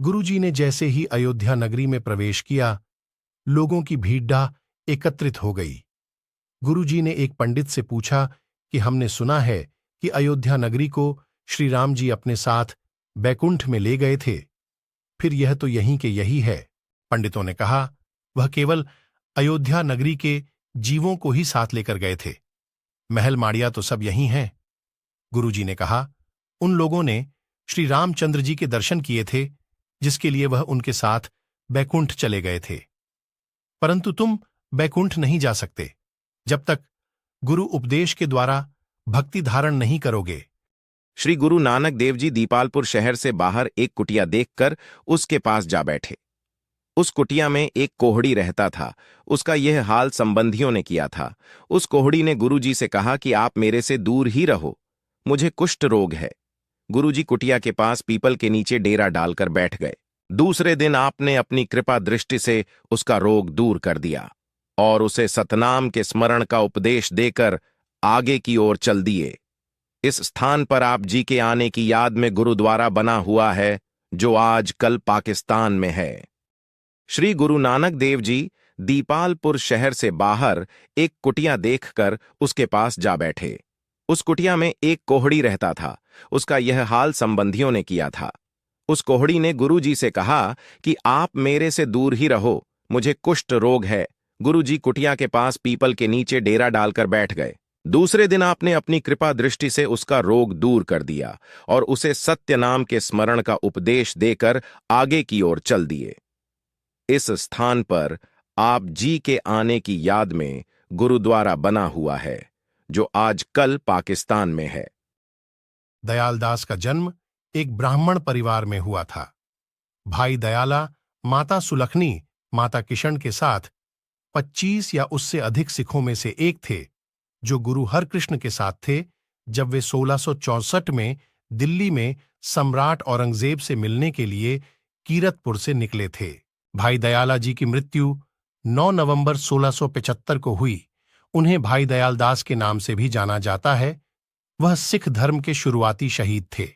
गुरुजी ने जैसे ही अयोध्या नगरी में प्रवेश किया, लोगों की भीड़ एकत्रित हो गई। गुरुजी ने एक पंडित से पूछा कि हमने सुना है कि अयोध्या नगरी को श्री राम जी अपने साथ बैकुंठ में ले गए थे, फिर यह तो यहीं के यही है। पंडितों ने कहा, वह केवल अयोध्या नगरी के जीवों को ही साथ लेकर गए थे, महल माड़िया तो सब यहीं हैं। गुरुजी ने कहा, उन लोगों ने श्री रामचंद्र जी के दर्शन किए थे, जिसके लिए वह उनके साथ बैकुंठ चले गए थे, परंतु तुम बैकुंठ नहीं जा सकते जब तक गुरु उपदेश के द्वारा भक्ति धारण नहीं करोगे। श्री गुरु नानक देव जी दीपालपुर शहर से बाहर एक कुटिया देखकर उसके पास जा बैठे। उस कुटिया में एक कोहड़ी रहता था। उसका यह हाल संबंधियों ने किया था। उस कोहड़ी ने गुरुजी से कहा कि आप मेरे से दूर ही रहो, मुझे कुष्ठ रोग है। गुरुजी कुटिया के पास पीपल के नीचे डेरा डालकर बैठ गए। दूसरे दिन आपने अपनी कृपा दृष्टि से उसका रोग दूर कर दिया और उसे सतनाम के स्मरण का उपदेश देकर आगे की ओर चल दिए। इस स्थान पर आप जी के आने की याद में गुरुद्वारा बना हुआ है, जो आज कल पाकिस्तान में है। श्री गुरु नानक देव जी दीपालपुर शहर से बाहर एक कुटिया देखकर उसके पास जा बैठे। उस कुटिया में एक कोहड़ी रहता था। उसका यह हाल संबंधियों ने किया था। उस कोहड़ी ने गुरुजी से कहा कि आप मेरे से दूर ही रहो, मुझे कुष्ठ रोग है। गुरुजी कुटिया के पास पीपल के नीचे डेरा डालकर बैठ गए। दूसरे दिन आपने अपनी कृपा दृष्टि से उसका रोग दूर कर दिया और उसे सत्य नाम के स्मरण का उपदेश देकर आगे की ओर चल दिए। इस स्थान पर आप जी के आने की याद में गुरुद्वारा बना हुआ है, जो आज कल पाकिस्तान में है। दयालदास का जन्म एक ब्राह्मण परिवार में हुआ था। भाई दयाला माता सुलखनी, माता किशन के साथ 25 या उससे अधिक सिखों में से एक थे, जो गुरु हरकृष्ण के साथ थे जब वे 1664 में दिल्ली में सम्राट औरंगजेब से मिलने के लिए कीरतपुर से निकले थे। भाई दयाला जी की मृत्यु 9 नवंबर 1675 को हुई। उन्हें भाई दयालदास के नाम से भी जाना जाता है। वह सिख धर्म के शुरुआती शहीद थे।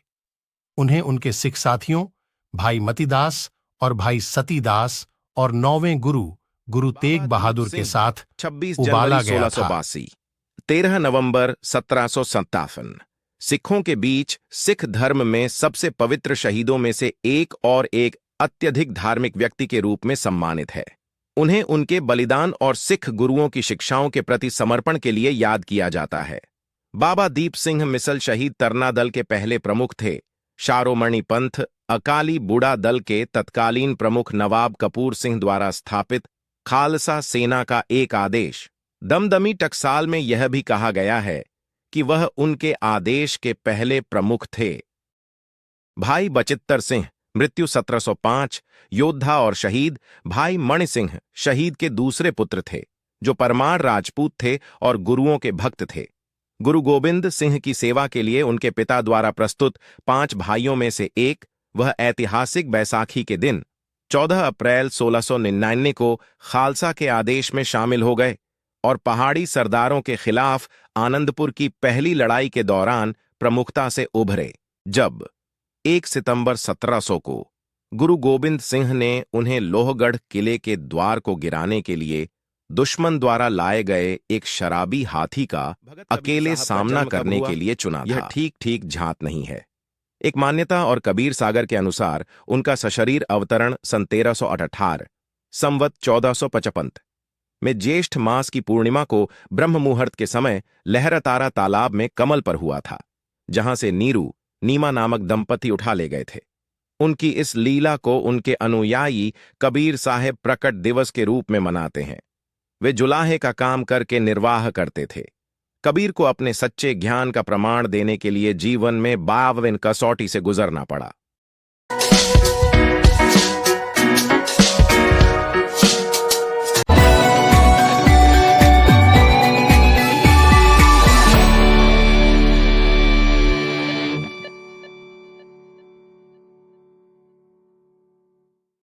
उन्हें उनके सिख साथियों भाई मतीदास और भाई सतीदास और 9वें गुरु तेग बहादुर के साथ 26 उबाला जनवरी गया 1682, 13 नवंबर 1757 सिखों के बीच सिख धर्म में सबसे पवित्र शहीदों में से एक और एक अत्यधिक धार्मिक व्यक्ति के रूप में सम्मानित है। उन्हें उनके बलिदान और सिख गुरुओं की शिक्षाओं के प्रति समर्पण के लिए याद किया जाता है। बाबा दीप सिंह मिसल शहीद तरना दल के पहले प्रमुख थे। शारोमणि पंथ अकाली बूढ़ा दल के तत्कालीन प्रमुख नवाब कपूर सिंह द्वारा स्थापित खालसा सेना का एक आदेश दमदमी टकसाल में यह भी कहा गया है कि वह उनके आदेश के पहले प्रमुख थे। भाई बचित्तर सिंह मृत्यु 1705 योद्धा और शहीद भाई मणि सिंह शहीद के दूसरे पुत्र थे, जो परमार राजपूत थे और गुरुओं के भक्त थे। गुरु गोविंद सिंह की सेवा के लिए उनके पिता द्वारा प्रस्तुत 5 भाइयों में से एक वह ऐतिहासिक बैसाखी के दिन 14 अप्रैल 1699 को खालसा के आदेश में शामिल हो गए और पहाड़ी सरदारों के खिलाफ आनंदपुर की पहली लड़ाई के दौरान प्रमुखता से उभरे। जब 1 सितंबर 1700 को गुरु गोविंद सिंह ने उन्हें लोहगढ़ किले के द्वार को गिराने के लिए दुश्मन द्वारा लाए गए एक शराबी हाथी का अकेले सामना करने के लिए चुना था। यह ठीक झात नहीं है। एक मान्यता और कबीर सागर के अनुसार उनका सशरीर अवतरण सन 1318 संवत 1455 में ज्येष्ठ मास की पूर्णिमा को ब्रह्म मुहूर्त के समय लहरतारा तालाब में कमल पर हुआ था, जहां से नीरू नीमा नामक दंपति उठा ले गए थे। उनकी इस लीला को उनके अनुयायी कबीर साहेब प्रकट दिवस के रूप में मनाते हैं। वे जुलाहे का काम करके निर्वाह करते थे। कबीर को अपने सच्चे ज्ञान का प्रमाण देने के लिए जीवन में 52 कसौटी से गुजरना पड़ा।